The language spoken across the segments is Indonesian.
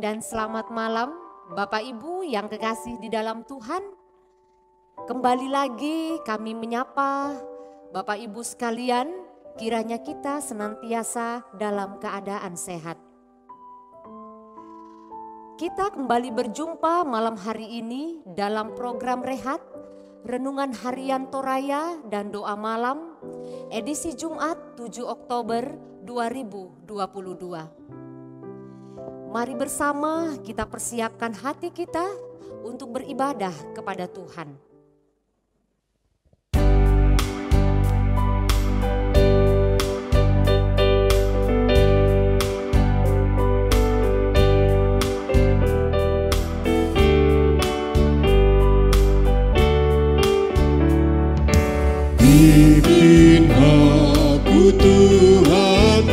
dan selamat malam Bapak Ibu yang kekasih di dalam Tuhan. Kembali lagi kami menyapa Bapak Ibu sekalian, kiranya kita senantiasa dalam keadaan sehat. Kita kembali berjumpa malam hari ini dalam program Rehat, Renungan Harian Toraya dan Doa Malam, edisi Jumat 7 Oktober 2022. Mari bersama kita persiapkan hati kita untuk beribadah kepada Tuhan. Pimpin aku Tuhan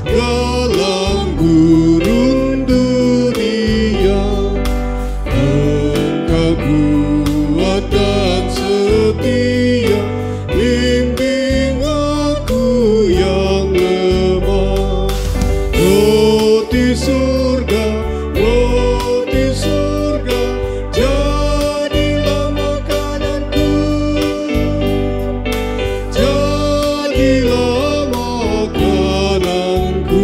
dalam gurun dunia, Engkau kuat dan setia, bimbing aku yang lemah. Roti surga, jadilah makananku, jadilah makananku.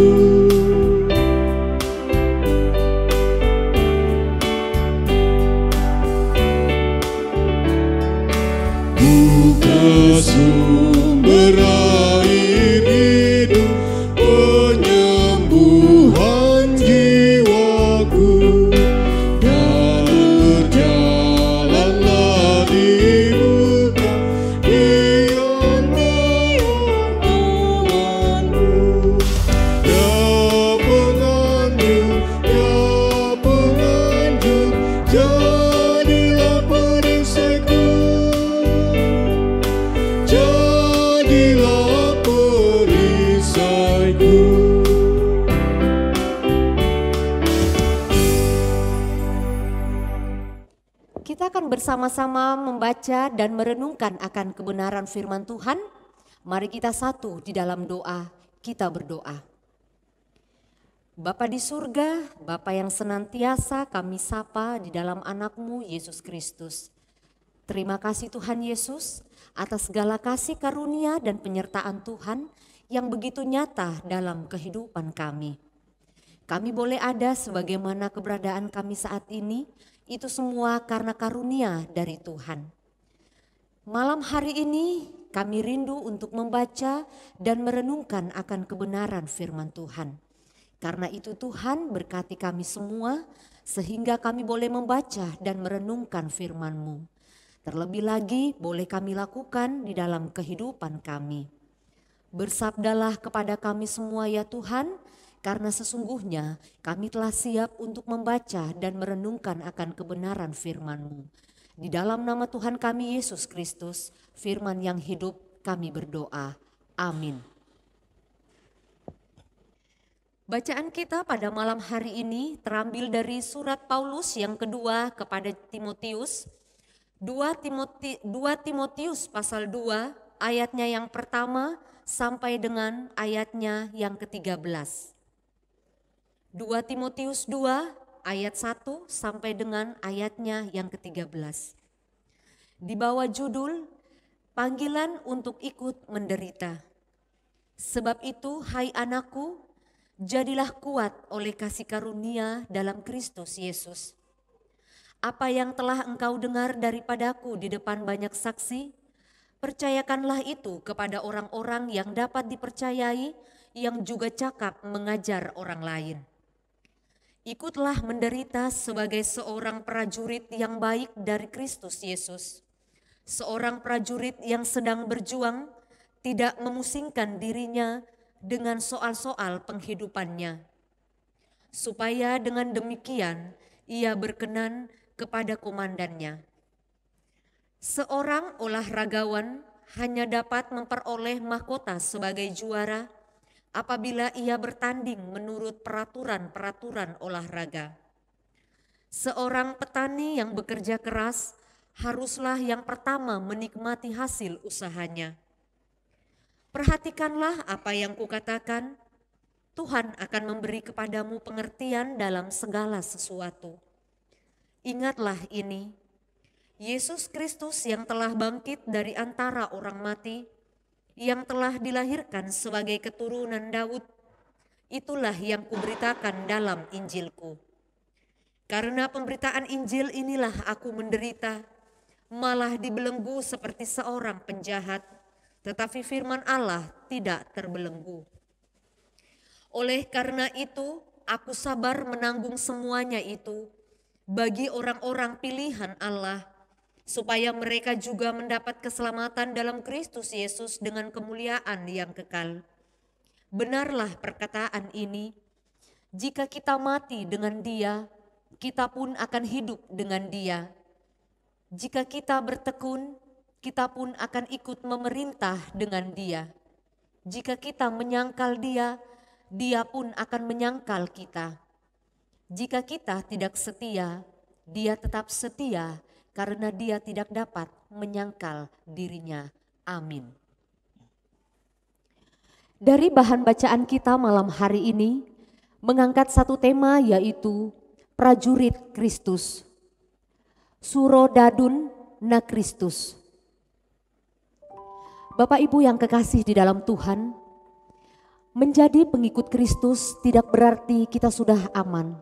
Buka sumber air hidup, penyembuhan jiwaku, dan berjalanlah di muka yang naunganmu. Ya penganjur, jadilah perisaiku, jadilah perisaiku. Kita akan bersama-sama membaca dan merenungkan akan kebenaran firman Tuhan. Mari kita satu di dalam doa, kita berdoa. Bapa di surga, Bapa yang senantiasa kami sapa di dalam anak-Mu Yesus Kristus. Terima kasih Tuhan Yesus atas segala kasih karunia dan penyertaan Tuhan yang begitu nyata dalam kehidupan kami. Kami boleh ada sebagaimana keberadaan kami saat ini, itu semua karena karunia dari Tuhan. Malam hari ini kami rindu untuk membaca dan merenungkan akan kebenaran firman Tuhan. Karena itu Tuhan berkati kami semua sehingga kami boleh membaca dan merenungkan firman-Mu. Terlebih lagi boleh kami lakukan di dalam kehidupan kami. Bersabdalah kepada kami semua ya Tuhan, karena sesungguhnya kami telah siap untuk membaca dan merenungkan akan kebenaran firman-Mu. Di dalam nama Tuhan kami Yesus Kristus, firman yang hidup kami berdoa. Amin. Bacaan kita pada malam hari ini terambil dari surat Paulus yang kedua kepada Timotius. 2 Timotius pasal 2 ayatnya yang pertama sampai dengan ayatnya yang ke-13. 2 Timotius 2 ayat 1 sampai dengan ayatnya yang ke-13. Di bawah judul Panggilan untuk ikut menderita. Sebab itu hai anakku, jadilah kuat oleh kasih karunia dalam Kristus Yesus. Apa yang telah engkau dengar daripadaku di depan banyak saksi, percayakanlah itu kepada orang-orang yang dapat dipercayai, yang juga cakap mengajar orang lain. Ikutlah menderita sebagai seorang prajurit yang baik dari Kristus Yesus. Seorang prajurit yang sedang berjuang, tidak memusingkan dirinya dengan soal-soal penghidupannya. Supaya dengan demikian ia berkenan kepada komandannya. Seorang olahragawan hanya dapat memperoleh mahkota sebagai juara apabila ia bertanding menurut peraturan-peraturan olahraga. Seorang petani yang bekerja keras haruslah yang pertama menikmati hasil usahanya. Perhatikanlah apa yang kukatakan, Tuhan akan memberi kepadamu pengertian dalam segala sesuatu. Ingatlah ini, Yesus Kristus yang telah bangkit dari antara orang mati, yang telah dilahirkan sebagai keturunan Daud, itulah yang kuberitakan dalam Injilku. Karena pemberitaan Injil inilah aku menderita, malah dibelenggu seperti seorang penjahat, tetapi firman Allah tidak terbelenggu. Oleh karena itu, aku sabar menanggung semuanya itu bagi orang-orang pilihan Allah, supaya mereka juga mendapat keselamatan dalam Kristus Yesus dengan kemuliaan yang kekal. Benarlah perkataan ini, jika kita mati dengan Dia, kita pun akan hidup dengan Dia. Jika kita bertekun, kita pun akan ikut memerintah dengan Dia. Jika kita menyangkal Dia, Dia pun akan menyangkal kita. Jika kita tidak setia, Dia tetap setia karena Dia tidak dapat menyangkal dirinya. Amin. Dari bahan bacaan kita malam hari ini mengangkat satu tema, yaitu prajurit Kristus. Suro dadun na Kristus. Bapak Ibu yang kekasih di dalam Tuhan, menjadi pengikut Kristus tidak berarti kita sudah aman.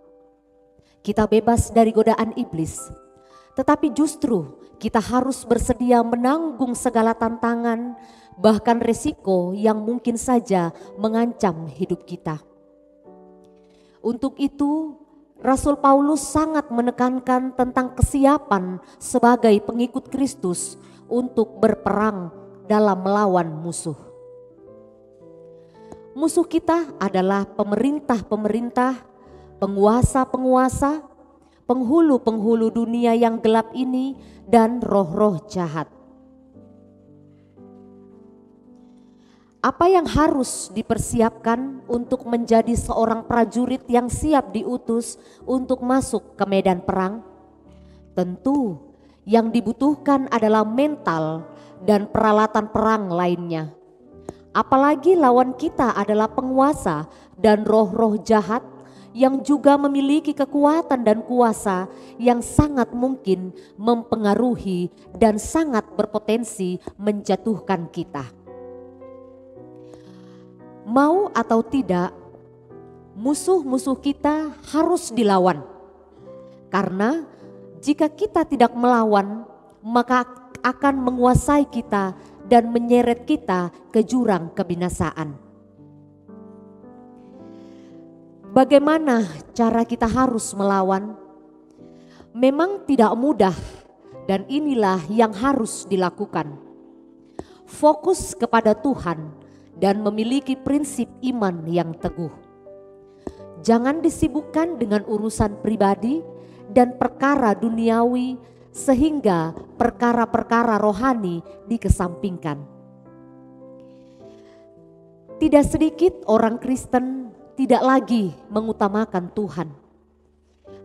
Kita bebas dari godaan iblis, tetapi justru kita harus bersedia menanggung segala tantangan, bahkan resiko yang mungkin saja mengancam hidup kita. Untuk itu, Rasul Paulus sangat menekankan tentang kesiapan sebagai pengikut Kristus untuk berperang dalam melawan musuh. Musuh kita adalah pemerintah-pemerintah, penguasa-penguasa, penghulu-penghulu dunia yang gelap ini, dan roh-roh jahat. Apa yang harus dipersiapkan untuk menjadi seorang prajurit yang siap diutus untuk masuk ke medan perang? Tentu yang dibutuhkan adalah mental dan peralatan perang lainnya. Apalagi lawan kita adalah penguasa dan roh-roh jahat yang juga memiliki kekuatan dan kuasa yang sangat mungkin mempengaruhi dan sangat berpotensi menjatuhkan kita. Mau atau tidak, musuh-musuh kita harus dilawan. Karena jika kita tidak melawan, maka akan menguasai kita dan menyeret kita ke jurang kebinasaan. Bagaimana cara kita harus melawan? Memang tidak mudah, dan inilah yang harus dilakukan. Fokus kepada Tuhan dan memiliki prinsip iman yang teguh. Jangan disibukkan dengan urusan pribadi dan perkara duniawi, sehingga perkara-perkara rohani dikesampingkan. Tidak sedikit orang Kristen tidak lagi mengutamakan Tuhan.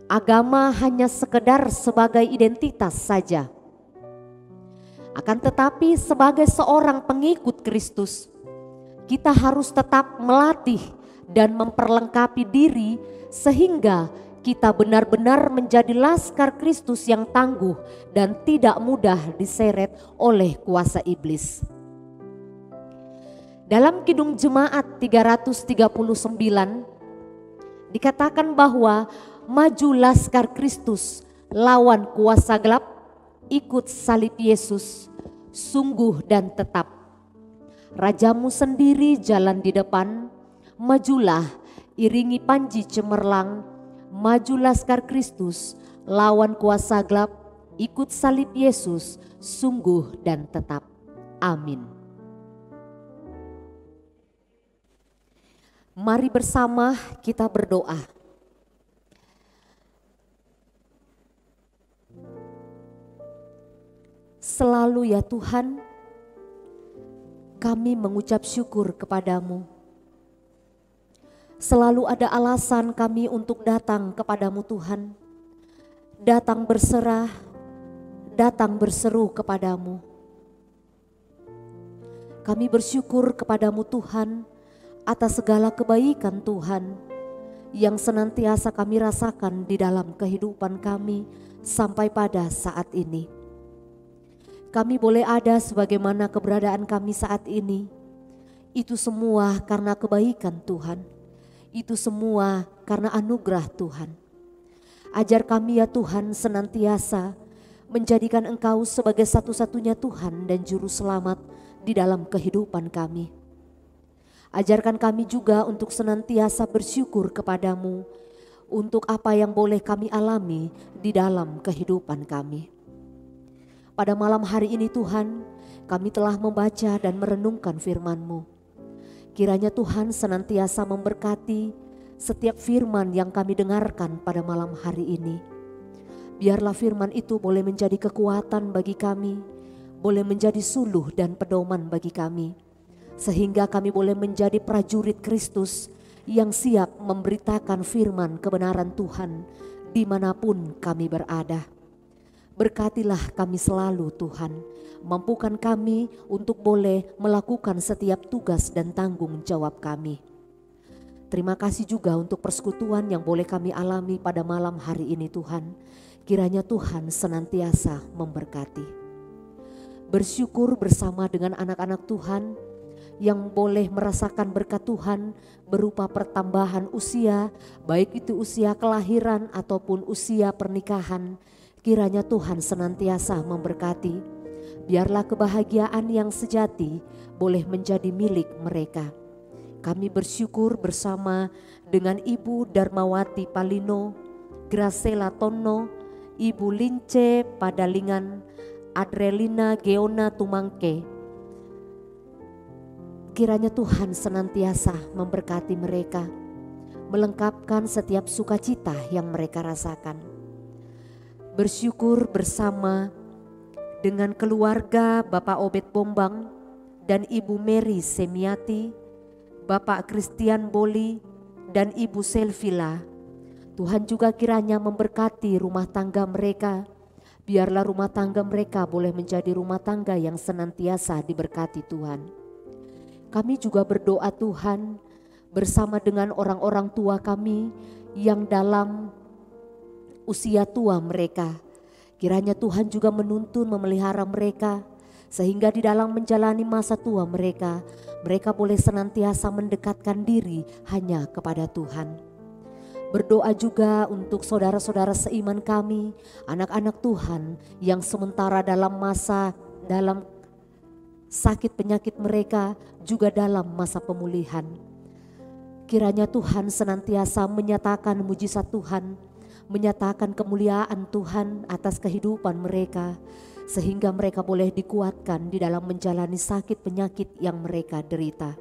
Agama hanya sekedar sebagai identitas saja. Akan tetapi sebagai seorang pengikut Kristus, kita harus tetap melatih dan memperlengkapi diri sehingga kita benar-benar menjadi laskar Kristus yang tangguh dan tidak mudah diseret oleh kuasa iblis. Dalam Kidung Jemaat 339 dikatakan bahwa maju laskar Kristus lawan kuasa gelap, ikut salib Yesus, sungguh dan tetap. Rajamu sendiri jalan di depan, majulah iringi panji cemerlang. Maju laskar Kristus, lawan kuasa gelap, ikut salib Yesus, sungguh dan tetap. Amin. Mari bersama kita berdoa. Selalu ya Tuhan, kami mengucap syukur kepadamu. Selalu ada alasan kami untuk datang kepadamu Tuhan. Datang berserah, datang berseru kepadamu. Kami bersyukur kepadamu Tuhan atas segala kebaikan Tuhan yang senantiasa kami rasakan di dalam kehidupan kami sampai pada saat ini. Kami boleh ada sebagaimana keberadaan kami saat ini. Itu semua karena kebaikan Tuhan. Itu semua karena anugerah Tuhan. Ajar kami ya Tuhan senantiasa menjadikan Engkau sebagai satu-satunya Tuhan dan Juru Selamat di dalam kehidupan kami. Ajarkan kami juga untuk senantiasa bersyukur kepadamu untuk apa yang boleh kami alami di dalam kehidupan kami. Pada malam hari ini Tuhan, kami telah membaca dan merenungkan firman-Mu. Kiranya Tuhan senantiasa memberkati setiap firman yang kami dengarkan pada malam hari ini. Biarlah firman itu boleh menjadi kekuatan bagi kami, boleh menjadi suluh dan pedoman bagi kami, sehingga kami boleh menjadi prajurit Kristus yang siap memberitakan firman kebenaran Tuhan dimanapun kami berada. Berkatilah kami selalu Tuhan, mampukan kami untuk boleh melakukan setiap tugas dan tanggung jawab kami. Terima kasih juga untuk persekutuan yang boleh kami alami pada malam hari ini Tuhan. Kiranya Tuhan senantiasa memberkati. Bersyukur bersama dengan anak-anak Tuhan yang boleh merasakan berkat Tuhan berupa pertambahan usia, baik itu usia kelahiran ataupun usia pernikahan. Kiranya Tuhan senantiasa memberkati. Biarlah kebahagiaan yang sejati boleh menjadi milik mereka. Kami bersyukur bersama dengan Ibu Darmawati Palino, Gracela Tono, Ibu Lince Padalingan, Adrelina Geona Tumangke. Kiranya Tuhan senantiasa memberkati mereka, melengkapkan setiap sukacita yang mereka rasakan. Bersyukur bersama dengan keluarga Bapak Obed Bombang dan Ibu Mary Semiati, Bapak Christian Boli dan Ibu Selvila. Tuhan juga kiranya memberkati rumah tangga mereka. Biarlah rumah tangga mereka boleh menjadi rumah tangga yang senantiasa diberkati Tuhan. Kami juga berdoa Tuhan bersama dengan orang-orang tua kami yang dalam usia tua mereka. Kiranya Tuhan juga menuntun memelihara mereka sehingga di dalam menjalani masa tua mereka, mereka boleh senantiasa mendekatkan diri hanya kepada Tuhan. Berdoa juga untuk saudara-saudara seiman kami, anak-anak Tuhan yang sementara dalam sakit penyakit mereka, juga dalam masa pemulihan. Kiranya Tuhan senantiasa menyatakan mujizat Tuhan, menyatakan kemuliaan Tuhan atas kehidupan mereka, sehingga mereka boleh dikuatkan di dalam menjalani sakit penyakit yang mereka derita.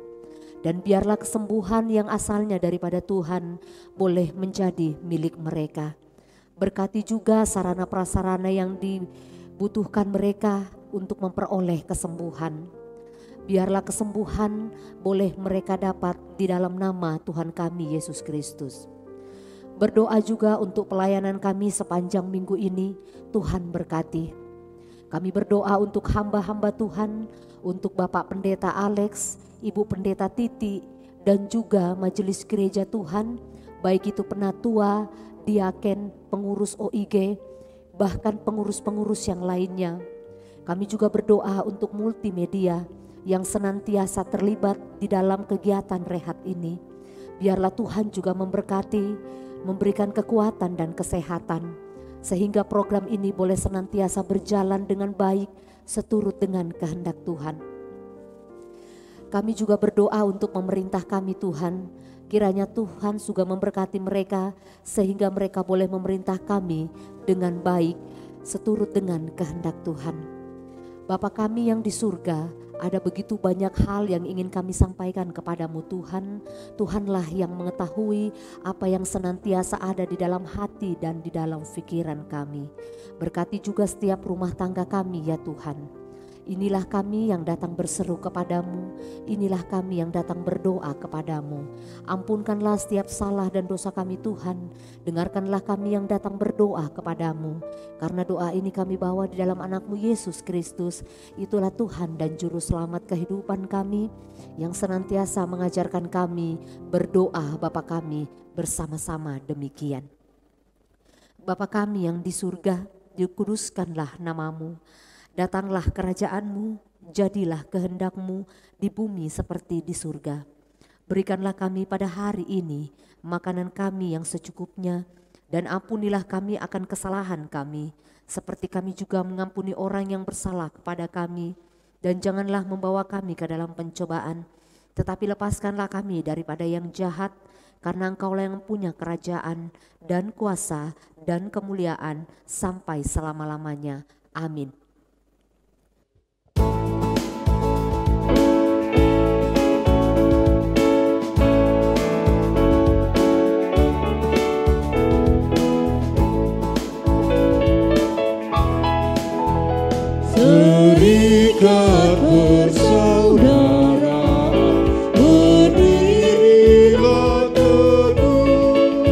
Dan biarlah kesembuhan yang asalnya daripada Tuhan boleh menjadi milik mereka. Berkati juga sarana prasarana yang dibutuhkan mereka untuk memperoleh kesembuhan. Biarlah kesembuhan boleh mereka dapat di dalam nama Tuhan kami Yesus Kristus. Berdoa juga untuk pelayanan kami sepanjang minggu ini, Tuhan berkati. Kami berdoa untuk hamba-hamba Tuhan, untuk Bapak Pendeta Alex, Ibu Pendeta Titi, dan juga majelis gereja Tuhan, baik itu penatua, diaken, pengurus OIG, bahkan pengurus-pengurus yang lainnya. Kami juga berdoa untuk multimedia yang senantiasa terlibat di dalam kegiatan rehat ini. Biarlah Tuhan juga memberkati, memberikan kekuatan dan kesehatan, sehingga program ini boleh senantiasa berjalan dengan baik seturut dengan kehendak Tuhan. Kami juga berdoa untuk pemerintah kami Tuhan, kiranya Tuhan juga memberkati mereka sehingga mereka boleh memerintah kami dengan baik seturut dengan kehendak Tuhan. Bapa kami yang di surga, ada begitu banyak hal yang ingin kami sampaikan kepadamu Tuhan. Tuhanlah yang mengetahui apa yang senantiasa ada di dalam hati dan di dalam pikiran kami. Berkati juga setiap rumah tangga kami ya Tuhan. Inilah kami yang datang berseru kepadamu, inilah kami yang datang berdoa kepadamu. Ampunkanlah setiap salah dan dosa kami Tuhan, dengarkanlah kami yang datang berdoa kepadamu. Karena doa ini kami bawa di dalam anakmu Yesus Kristus, itulah Tuhan dan Juru Selamat kehidupan kami, yang senantiasa mengajarkan kami berdoa Bapa kami bersama-sama demikian. Bapa kami yang di surga, dikuduskanlah namamu. Datanglah kerajaanmu, jadilah kehendakmu di bumi seperti di surga. Berikanlah kami pada hari ini makanan kami yang secukupnya, dan ampunilah kami akan kesalahan kami, seperti kami juga mengampuni orang yang bersalah kepada kami. Dan janganlah membawa kami ke dalam pencobaan, tetapi lepaskanlah kami daripada yang jahat, karena Engkaulah yang punya kerajaan dan kuasa dan kemuliaan sampai selama-lamanya. Amin. Serikat persaudaraan, berdirilah teguh,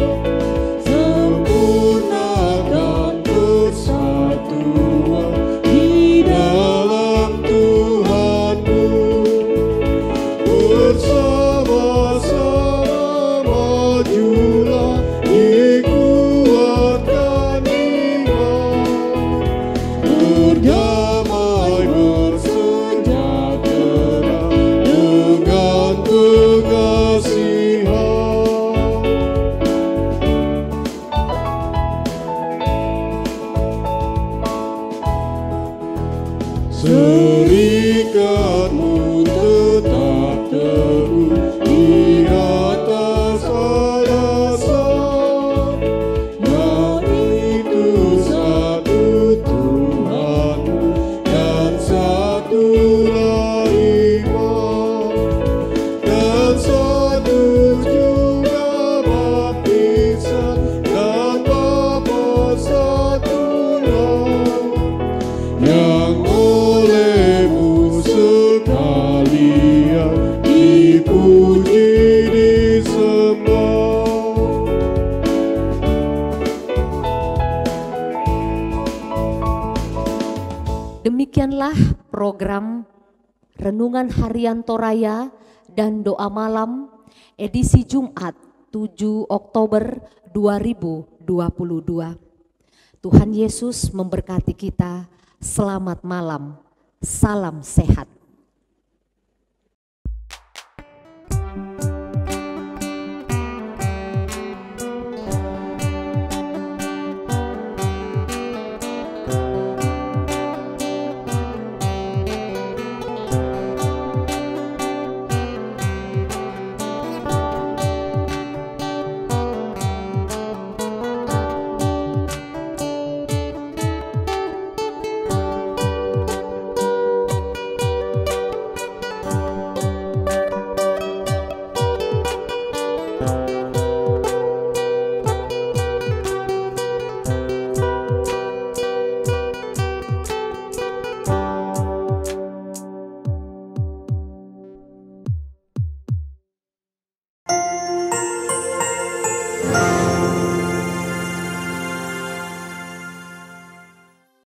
sempurnakan persatuan di dalam Tuhanmu. Bersama-sama majulah, dikuatkan iman, berdamai bersejahtera dengan pengasihan. Serikatmu tetap teguh di atas alasan, yaitu satu Tuhanmu dan satulah iman, dan satu juga baptisan, dan Bapa satulah, yang olehmu sekalian dipuji disembah. Demikianlah program Renungan Harian Toraya dan Doa Malam edisi Jumat 7 Oktober 2022. Tuhan Yesus memberkati kita. Selamat malam, salam sehat.